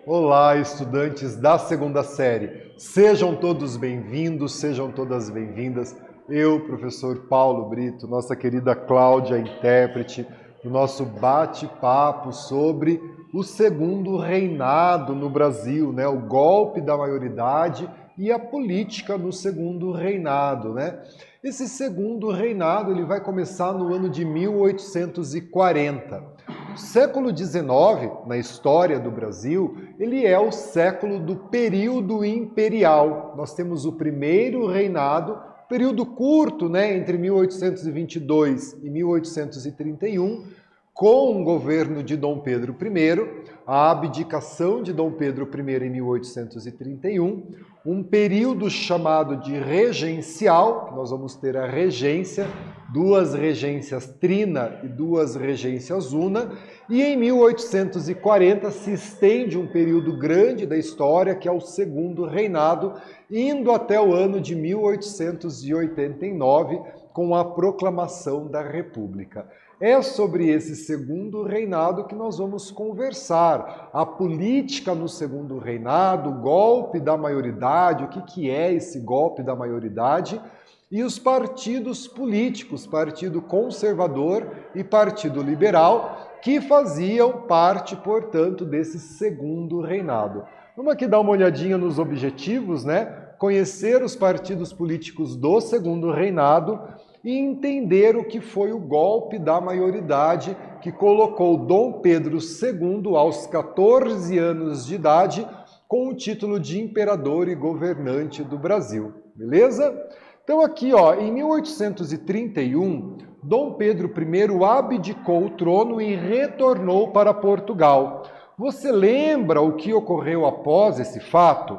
Olá, estudantes da segunda série. Sejam todos bem-vindos, sejam todas bem-vindas. Eu, professor Paulo Brito, nossa querida Cláudia, intérprete, do nosso bate-papo sobre o segundo reinado no Brasil, né? O golpe da maioridade e a política no segundo reinado, né? Esse segundo reinado ele vai começar no ano de 1840. O século XIX, na história do Brasil, ele é o século do período imperial. Nós temos o primeiro reinado, período curto, né, entre 1822 e 1831, com o governo de Dom Pedro I, a abdicação de Dom Pedro I em 1831, um período chamado de regencial, que nós vamos ter a regência, duas regências trina e duas regências una, e em 1840 se estende um período grande da história, que é o segundo reinado, indo até o ano de 1889, com a proclamação da República. É sobre esse segundo reinado que nós vamos conversar. A política no segundo reinado, o golpe da maioridade, o que é esse golpe da maioridade, e os partidos políticos, Partido Conservador e Partido Liberal, que faziam parte, portanto, desse segundo reinado. Vamos aqui dar uma olhadinha nos objetivos, né? Conhecer os partidos políticos do segundo reinado e entender o que foi o golpe da maioridade que colocou Dom Pedro II aos 14 anos de idade com o título de imperador e governante do Brasil, beleza? Então aqui, ó, em 1831, Dom Pedro I abdicou o trono e retornou para Portugal. Você lembra o que ocorreu após esse fato?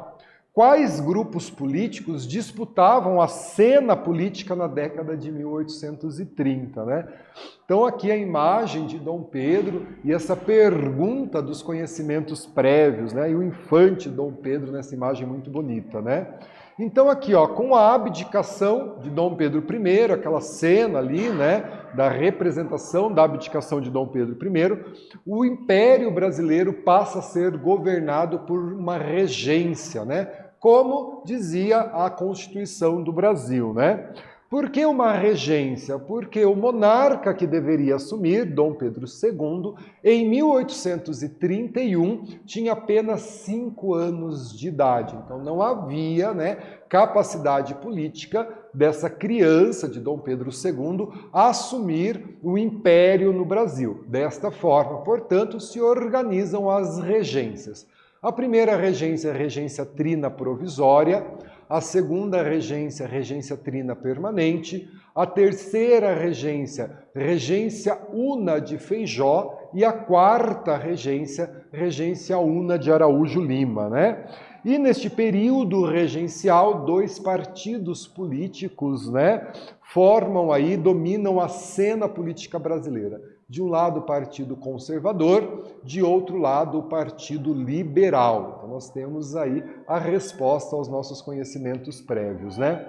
Quais grupos políticos disputavam a cena política na década de 1830, né? Então aqui a imagem de Dom Pedro e essa pergunta dos conhecimentos prévios, né? E o infante Dom Pedro nessa imagem muito bonita, né? Então aqui, ó, com a abdicação de Dom Pedro I, aquela cena ali, né, da representação da abdicação de Dom Pedro I, o Império Brasileiro passa a ser governado por uma regência, né? Como dizia a Constituição do Brasil, né? Por que uma regência? Porque o monarca que deveria assumir, Dom Pedro II, em 1831, tinha apenas 5 anos de idade. Então não havia, né, capacidade política dessa criança de Dom Pedro II assumir o império no Brasil. Desta forma, portanto, se organizam as regências. A primeira regência é a regência trina provisória, a segunda regência, regência trina permanente, a terceira regência, regência una de Feijó, e a quarta regência, regência una de Araújo Lima, né? E neste período regencial, 2 partidos políticos, né, formam aí, dominam a cena política brasileira. De um lado, o Partido Conservador, de outro lado, o Partido Liberal. Então, nós temos aí a resposta aos nossos conhecimentos prévios, né?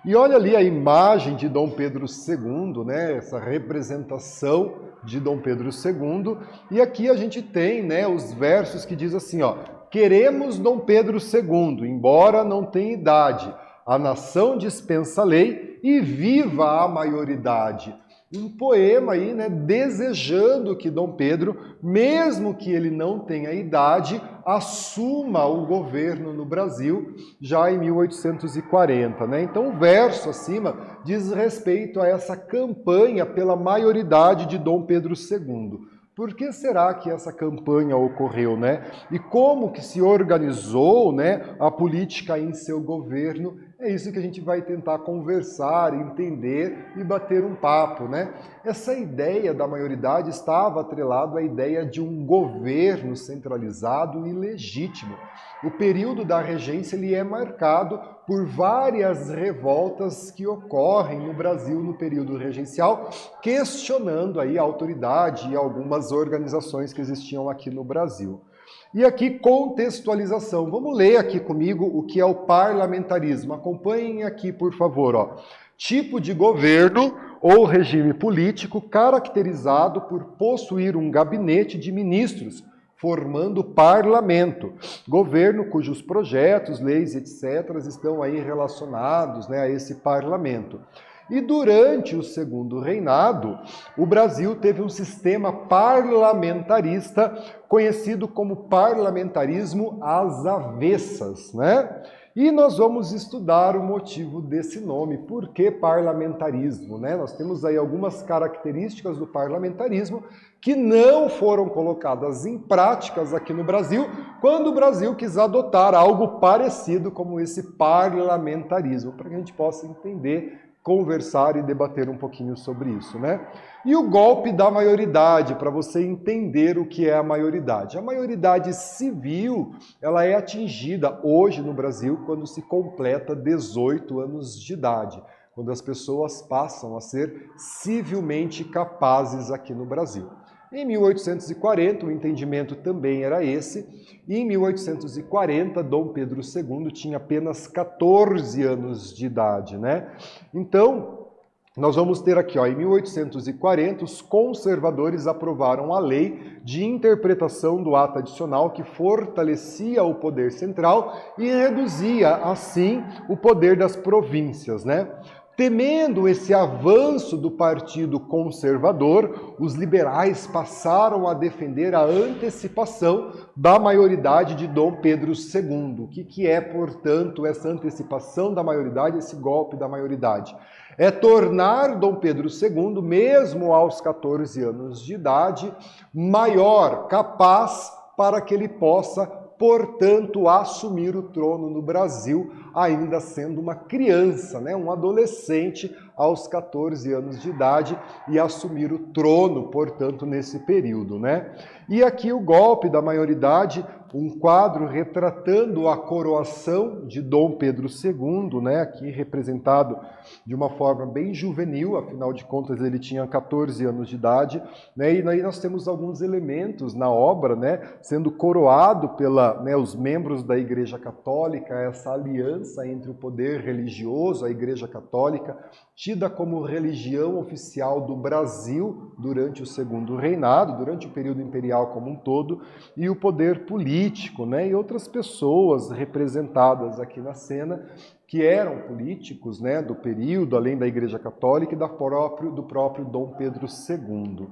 E olha ali a imagem de Dom Pedro II, né? Essa representação de Dom Pedro II. E aqui a gente tem, né, os versos que diz assim, ó: queremos Dom Pedro II, embora não tenha idade. A nação dispensa a lei e viva a maioridade. Um poema aí, né, desejando que Dom Pedro, mesmo que ele não tenha idade, assuma o governo no Brasil já em 1840, né? Então o verso acima diz respeito a essa campanha pela maioridade de Dom Pedro II. Por que será que essa campanha ocorreu, né? E como que se organizou, né, a política em seu governo? É isso que a gente vai tentar conversar, entender e bater um papo, né? Essa ideia da maioridade estava atrelada à ideia de um governo centralizado e legítimo. O período da regência ele é marcado por várias revoltas que ocorrem no Brasil no período regencial, questionando aí a autoridade e algumas organizações que existiam aqui no Brasil. E aqui, contextualização. Vamos ler aqui comigo o que é o parlamentarismo. Acompanhem aqui, por favor, ó. Tipo de governo ou regime político caracterizado por possuir um gabinete de ministros formando parlamento, governo cujos projetos, leis, etc., estão aí relacionados, né, a esse parlamento. E durante o segundo reinado, o Brasil teve um sistema parlamentarista conhecido como parlamentarismo às avessas, né? E nós vamos estudar o motivo desse nome. Por que parlamentarismo, né? Nós temos aí algumas características do parlamentarismo que não foram colocadas em práticas aqui no Brasil, quando o Brasil quis adotar algo parecido como esse parlamentarismo, para que a gente possa entender, conversar e debater um pouquinho sobre isso, né? E o golpe da maioridade, para você entender o que é a maioridade. A maioridade civil, ela é atingida hoje no Brasil quando se completa 18 anos de idade, quando as pessoas passam a ser civilmente capazes aqui no Brasil. Em 1840, o entendimento também era esse, e em 1840, Dom Pedro II tinha apenas 14 anos de idade, né? Então, nós vamos ter aqui, ó, em 1840, os conservadores aprovaram a lei de interpretação do ato adicional que fortalecia o poder central e reduzia, assim, o poder das províncias, né? Temendo esse avanço do Partido Conservador, os liberais passaram a defender a antecipação da maioridade de Dom Pedro II. O que é, portanto, essa antecipação da maioridade, esse golpe da maioridade? É tornar Dom Pedro II, mesmo aos 14 anos de idade, maior, capaz para que ele possa, portanto, assumir o trono no Brasil, ainda sendo uma criança, né, um adolescente aos 14 anos de idade, e assumir o trono, portanto, nesse período, né? E aqui o golpe da maioridade, um quadro retratando a coroação de Dom Pedro II, né, aqui representado de uma forma bem juvenil, afinal de contas ele tinha 14 anos de idade, né, e aí nós temos alguns elementos na obra, né, sendo coroado pela, né, os membros da Igreja Católica, essa aliança entre o poder religioso, a Igreja Católica, tida como religião oficial do Brasil durante o segundo reinado, durante o período imperial como um todo, e o poder político, né, e outras pessoas representadas aqui na cena que eram políticos, né, do período, além da Igreja Católica e do próprio Dom Pedro II.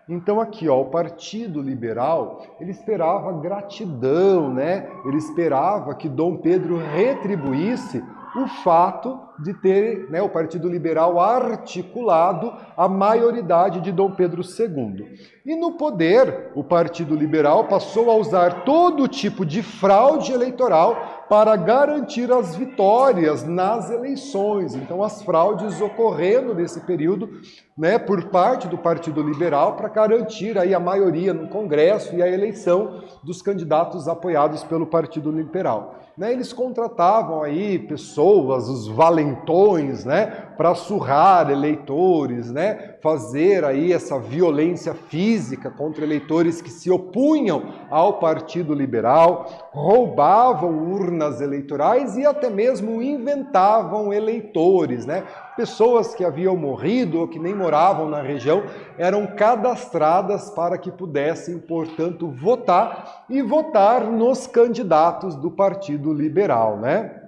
Então aqui, ó, o Partido Liberal, ele esperava gratidão, né? Ele esperava que Dom Pedro retribuísse o fato de ter, né, o Partido Liberal articulado a maioridade de Dom Pedro II. E no poder, o Partido Liberal passou a usar todo tipo de fraude eleitoral para garantir as vitórias nas eleições. Então, as fraudes ocorrendo nesse período, né, por parte do Partido Liberal para garantir aí a maioria no Congresso e a eleição dos candidatos apoiados pelo Partido Liberal. Né, eles contratavam aí pessoas, os valentões, né, para surrar eleitores, né, fazer aí essa violência física contra eleitores que se opunham ao Partido Liberal, roubavam urnas eleitorais e até mesmo inventavam eleitores, né? Pessoas que haviam morrido ou que nem moravam na região eram cadastradas para que pudessem, portanto, votar e votar nos candidatos do Partido Liberal, né?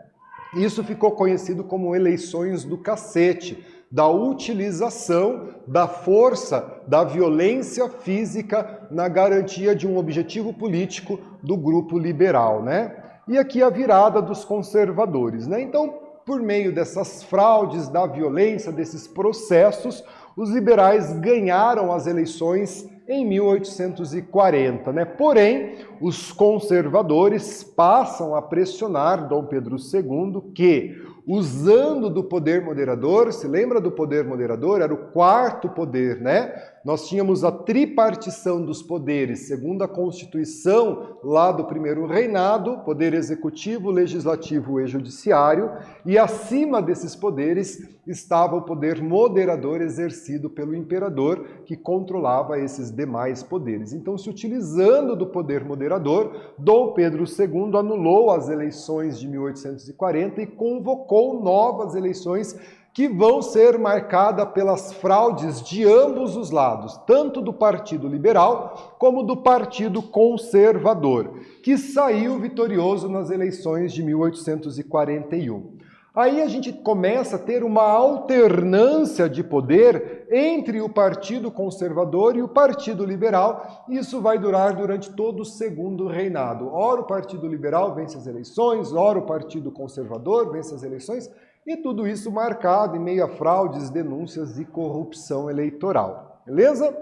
Isso ficou conhecido como eleições do cacete, da utilização da força, da violência física na garantia de um objetivo político do grupo liberal, né? E aqui a virada dos conservadores, né? Então, por meio dessas fraudes, da violência, desses processos, os liberais ganharam as eleições em 1840, né? Porém, os conservadores passam a pressionar Dom Pedro II que, usando do poder moderador, se lembra do poder moderador? Era o quarto poder, né? Nós tínhamos a tripartição dos poderes, segundo a Constituição lá do primeiro reinado, poder executivo, legislativo e judiciário, e acima desses poderes estava o poder moderador exercido pelo imperador, que controlava esses demais poderes. Então, se utilizando do poder moderador, Dom Pedro II anulou as eleições de 1840 e convocou novas eleições que vão ser marcadas pelas fraudes de ambos os lados, tanto do Partido Liberal como do Partido Conservador, que saiu vitorioso nas eleições de 1841. Aí a gente começa a ter uma alternância de poder entre o Partido Conservador e o Partido Liberal, e isso vai durar durante todo o segundo reinado. Ora o Partido Liberal vence as eleições, ora o Partido Conservador vence as eleições, e tudo isso marcado em meio a fraudes, denúncias e corrupção eleitoral. Beleza?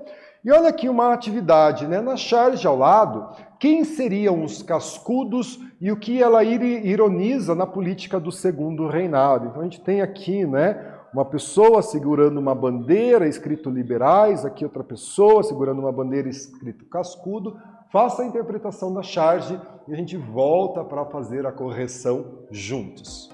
E olha aqui uma atividade, né? Na charge ao lado, quem seriam os cascudos e o que ela ironiza na política do segundo reinado. Então a gente tem aqui, né, uma pessoa segurando uma bandeira escrito liberais, aqui outra pessoa segurando uma bandeira escrito cascudo. Faça a interpretação da charge e a gente volta para fazer a correção juntos.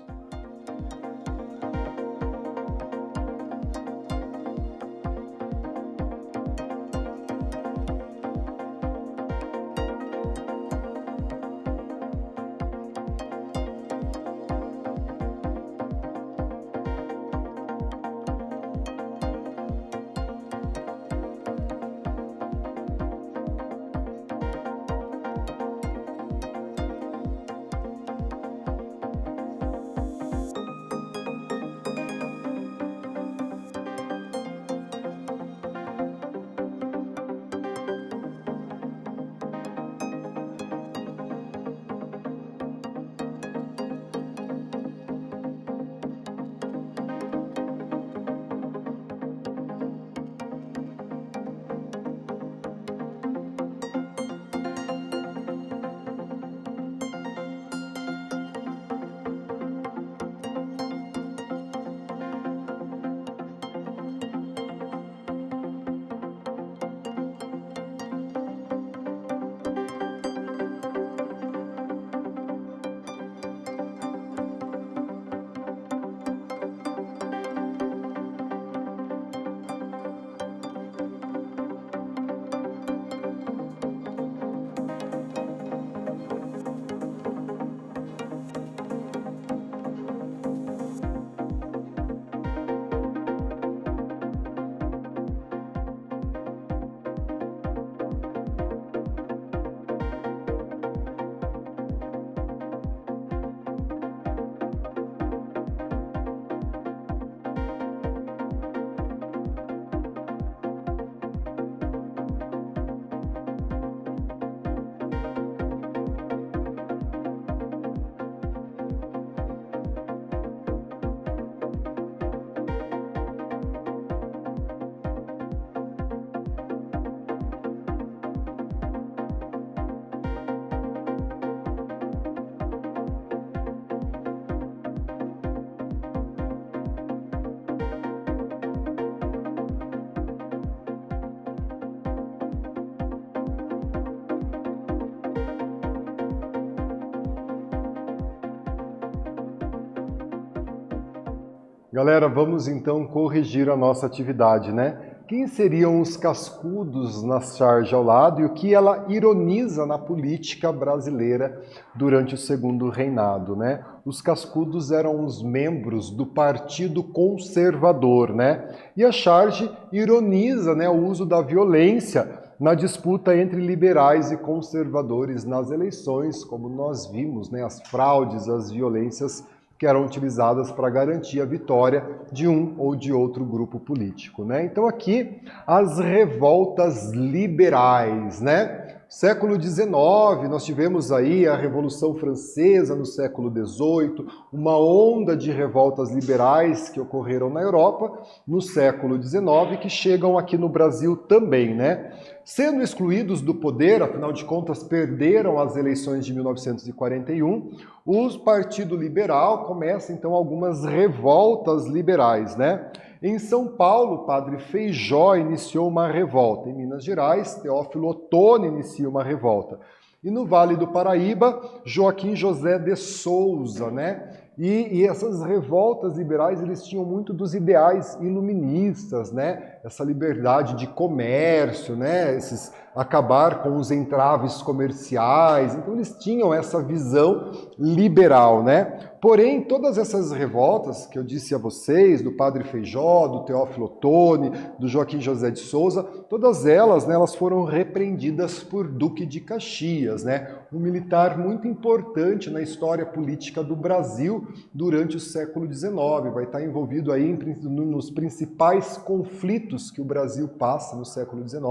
Galera, vamos então corrigir a nossa atividade, né? Quem seriam os cascudos na charge ao lado e o que ela ironiza na política brasileira durante o segundo reinado, né? Os cascudos eram os membros do Partido Conservador, né? E a charge ironiza, né, o uso da violência na disputa entre liberais e conservadores nas eleições, como nós vimos, né, as fraudes, as violências que eram utilizadas para garantir a vitória de um ou de outro grupo político, né? Então aqui as revoltas liberais, né? Século XIX, nós tivemos aí a Revolução Francesa no século XVIII, uma onda de revoltas liberais que ocorreram na Europa no século XIX, que chegam aqui no Brasil também, né? Sendo excluídos do poder, afinal de contas perderam as eleições de 1941, o Partido Liberal começa então algumas revoltas liberais, né? Em São Paulo, Padre Feijó iniciou uma revolta. Em Minas Gerais, Teófilo Otoni inicia uma revolta. E no Vale do Paraíba, Joaquim José de Souza, né? E essas revoltas liberais, eles tinham muito dos ideais iluministas, né? essa liberdade de comércio, né? Acabar com os entraves comerciais. Então eles tinham essa visão liberal, né? Porém, todas essas revoltas que eu disse a vocês, do Padre Feijó, do Teófilo Otoni, do Joaquim José de Souza, todas elas, né, elas foram repreendidas por Duque de Caxias, né? Um militar muito importante na história política do Brasil durante o século XIX. Vai estar envolvido aí nos principais conflitos que o Brasil passa no século XIX,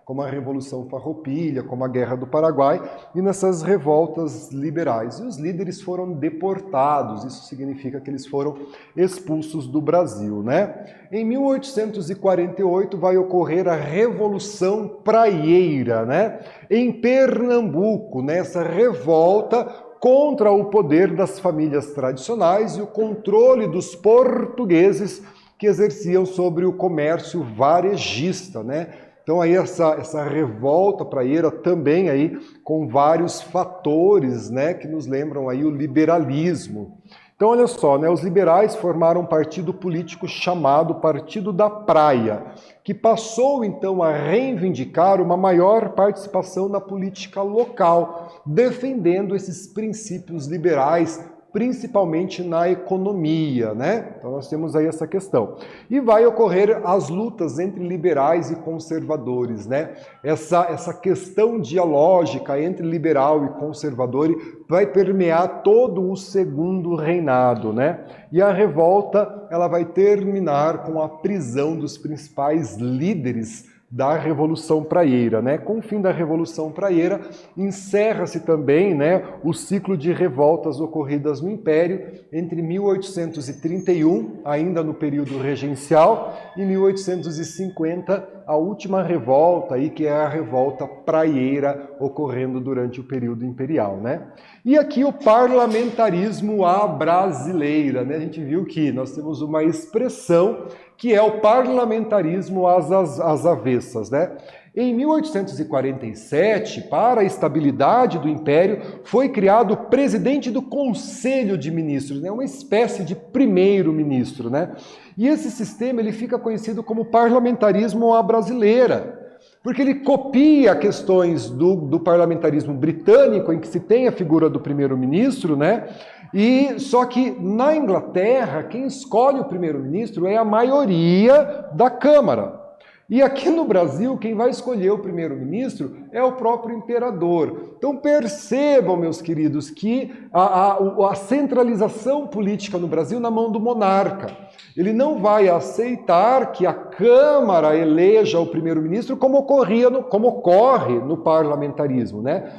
como a Revolução Farroupilha, como a Guerra do Paraguai, e nessas revoltas liberais. E os líderes foram deportados, isso significa que eles foram expulsos do Brasil, né? Em 1848 vai ocorrer a Revolução Praieira, né? Em Pernambuco, nessa revolta contra o poder das famílias tradicionais e o controle dos portugueses que exerciam sobre o comércio varejista, né? Então aí essa revolta praieira também aí com vários fatores, né, que nos lembram aí o liberalismo. Então olha só, né, os liberais formaram um partido político chamado Partido da Praia, que passou então a reivindicar uma maior participação na política local, defendendo esses princípios liberais, principalmente na economia, né? Então nós temos aí essa questão. E vai ocorrer as lutas entre liberais e conservadores, né? Essa questão dialógica entre liberal e conservador vai permear todo o segundo reinado, né? E a revolta, ela vai terminar com a prisão dos principais líderes da Revolução Praieira, né? Com o fim da Revolução Praieira, encerra-se também, né, o ciclo de revoltas ocorridas no Império entre 1831, ainda no período regencial, e 1850, a última revolta aí, que é a Revolta Praieira, ocorrendo durante o período imperial, né? E aqui o parlamentarismo à brasileira, né? A gente viu que nós temos uma expressão que é o parlamentarismo às avessas, né? Em 1847, para a estabilidade do Império, foi criado o presidente do Conselho de Ministros, né? Uma espécie de primeiro-ministro, né? E esse sistema ele fica conhecido como parlamentarismo à brasileira, porque ele copia questões do parlamentarismo britânico, em que se tem a figura do primeiro-ministro, né? E só que na Inglaterra, quem escolhe o primeiro-ministro é a maioria da Câmara. E aqui no Brasil, quem vai escolher o primeiro-ministro é o próprio imperador. Então percebam, meus queridos, que a centralização política no Brasil na mão do monarca. Ele não vai aceitar que a Câmara eleja o primeiro-ministro como ocorre no parlamentarismo, né?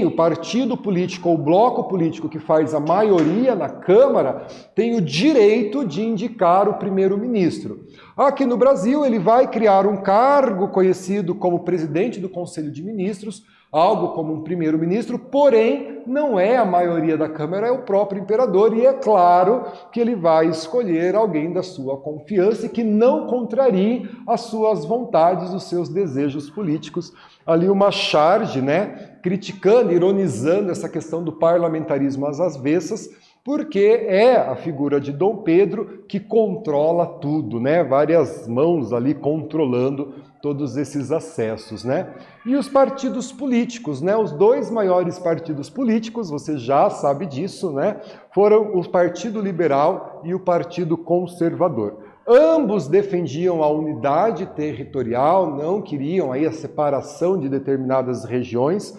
O partido político ou o bloco político que faz a maioria na Câmara tem o direito de indicar o primeiro-ministro. Aqui no Brasil, ele vai criar um cargo conhecido como presidente do Conselho de Ministros, algo como um primeiro-ministro, porém não é a maioria da Câmara, é o próprio imperador, e é claro que ele vai escolher alguém da sua confiança e que não contrarie as suas vontades, os seus desejos políticos. Ali uma charge, né, criticando, ironizando essa questão do parlamentarismo às avessas, porque é a figura de Dom Pedro que controla tudo, né? Várias mãos ali controlando todos esses acessos, né? E os partidos políticos, né? Os dois maiores partidos políticos, você já sabe disso, né? Foram o Partido Liberal e o Partido Conservador. Ambos defendiam a unidade territorial, não queriam aí a separação de determinadas regiões.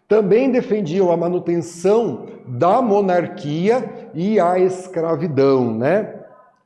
Também defendiam a manutenção da monarquia e a escravidão, né?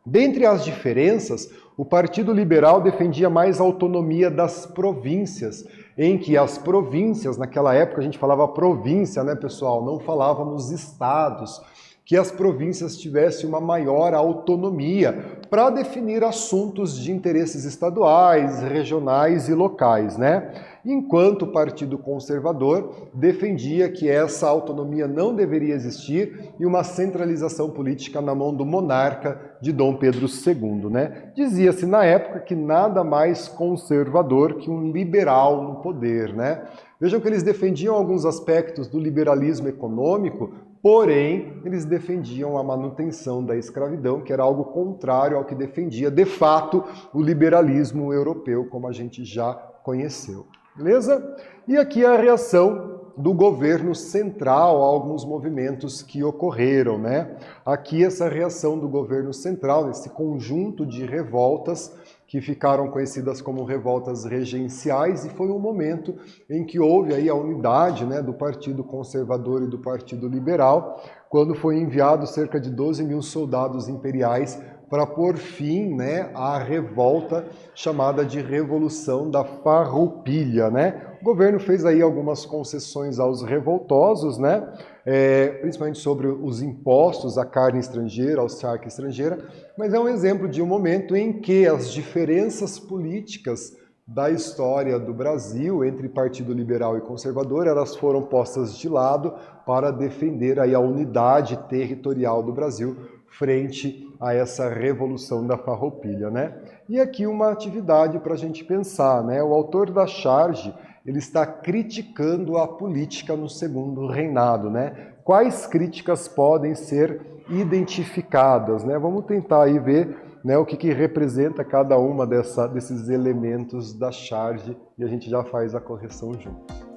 Dentre as diferenças, o Partido Liberal defendia mais a autonomia das províncias, em que as províncias, naquela época a gente falava província, né, pessoal? Não falávamos estados. Que as províncias tivessem uma maior autonomia para definir assuntos de interesses estaduais, regionais e locais, né? Enquanto o Partido Conservador defendia que essa autonomia não deveria existir e uma centralização política na mão do monarca de Dom Pedro II, né? Dizia-se na época que nada mais conservador que um liberal no poder, né? Vejam que eles defendiam alguns aspectos do liberalismo econômico porém, eles defendiam a manutenção da escravidão, que era algo contrário ao que defendia, de fato, o liberalismo europeu, como a gente já conheceu. Beleza? E aqui a reação do governo central a alguns movimentos que ocorreram, né? Aqui essa reação do governo central, esse conjunto de revoltas que ficaram conhecidas como revoltas regenciais, e foi um momento em que houve aí a unidade, né, do Partido Conservador e do Partido Liberal, quando foi enviado cerca de 12 mil soldados imperiais para pôr fim, né, à revolta chamada de Revolução da Farroupilha, né? O governo fez aí algumas concessões aos revoltosos, né? Principalmente sobre os impostos à carne estrangeira, ao charque estrangeira, mas é um exemplo de um momento em que as diferenças políticas da história do Brasil entre Partido Liberal e Conservador, elas foram postas de lado para defender aí a unidade territorial do Brasil frente a essa Revolução da Farroupilha, né? E aqui uma atividade para a gente pensar, né? O autor da charge, ele está criticando a política no segundo reinado, né? Quais críticas podem ser identificadas, né? Vamos tentar aí ver, né, o que representa cada uma desses elementos da charge e a gente já faz a correção juntos.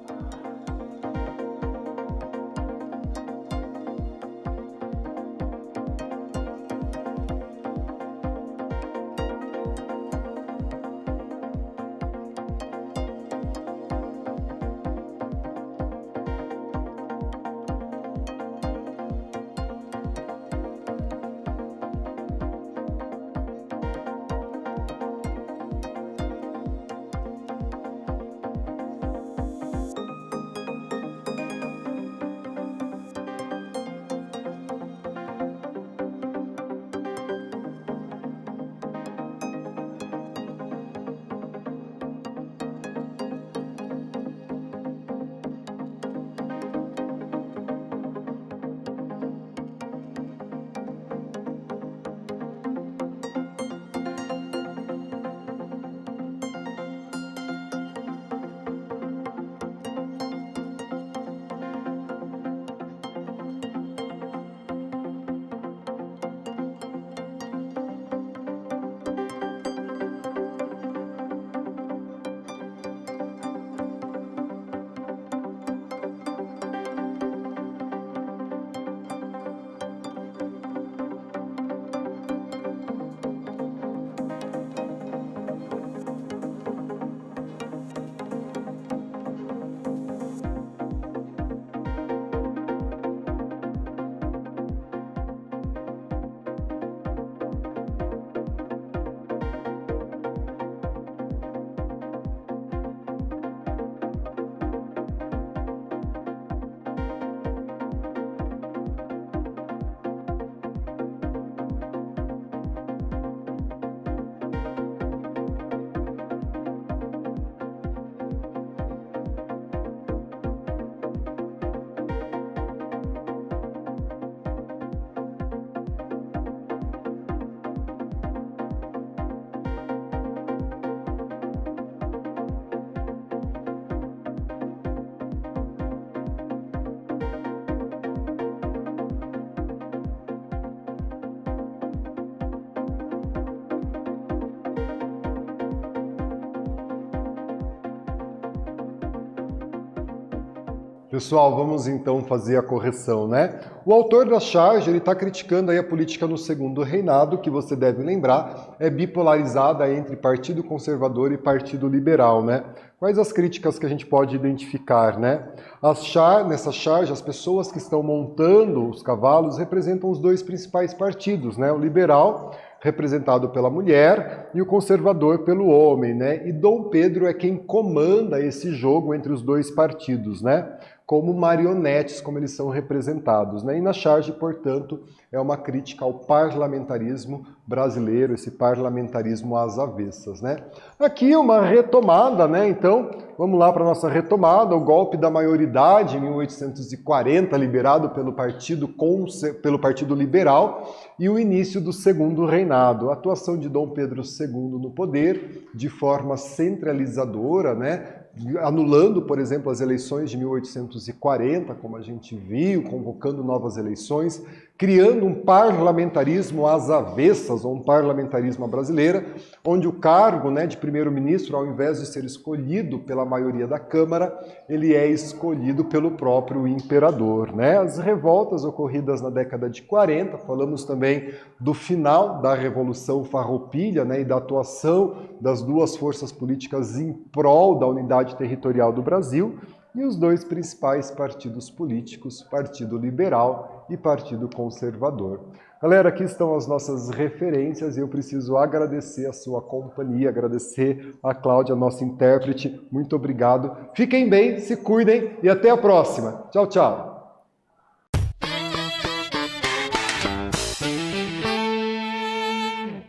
Pessoal, vamos então fazer a correção, né? O autor da charge, ele está criticando aí a política no segundo reinado, que você deve lembrar, é bipolarizada entre Partido Conservador e Partido Liberal, né? Quais as críticas que a gente pode identificar, né? Nessa charge, as pessoas que estão montando os cavalos representam os dois principais partidos, né? O liberal, representado pela mulher, e o conservador pelo homem, né? E Dom Pedro é quem comanda esse jogo entre os dois partidos, né? Como marionetes, como eles são representados, né? E na charge, portanto, é uma crítica ao parlamentarismo brasileiro, esse parlamentarismo às avessas, né? Aqui uma retomada, né? Então, vamos lá para a nossa retomada, o golpe da maioridade em 1840, liberado pelo Partido Liberal, e o início do Segundo Reinado, a atuação de Dom Pedro II no poder de forma centralizadora, né? Anulando, por exemplo, as eleições de 1840, como a gente viu, convocando novas eleições, criando um parlamentarismo às avessas, ou um parlamentarismo à brasileira, onde o cargo, né, de primeiro-ministro, ao invés de ser escolhido pela maioria da Câmara, ele é escolhido pelo próprio imperador, né? As revoltas ocorridas na década de 40, falamos também do final da Revolução Farroupilha, né, e da atuação das duas forças políticas em prol da unidade territorial do Brasil, e os dois principais partidos políticos, Partido Liberal e Partido Conservador. Galera, aqui estão as nossas referências e eu preciso agradecer a sua companhia, agradecer a Cláudia, nossa intérprete. Muito obrigado. Fiquem bem, se cuidem e até a próxima. Tchau, tchau.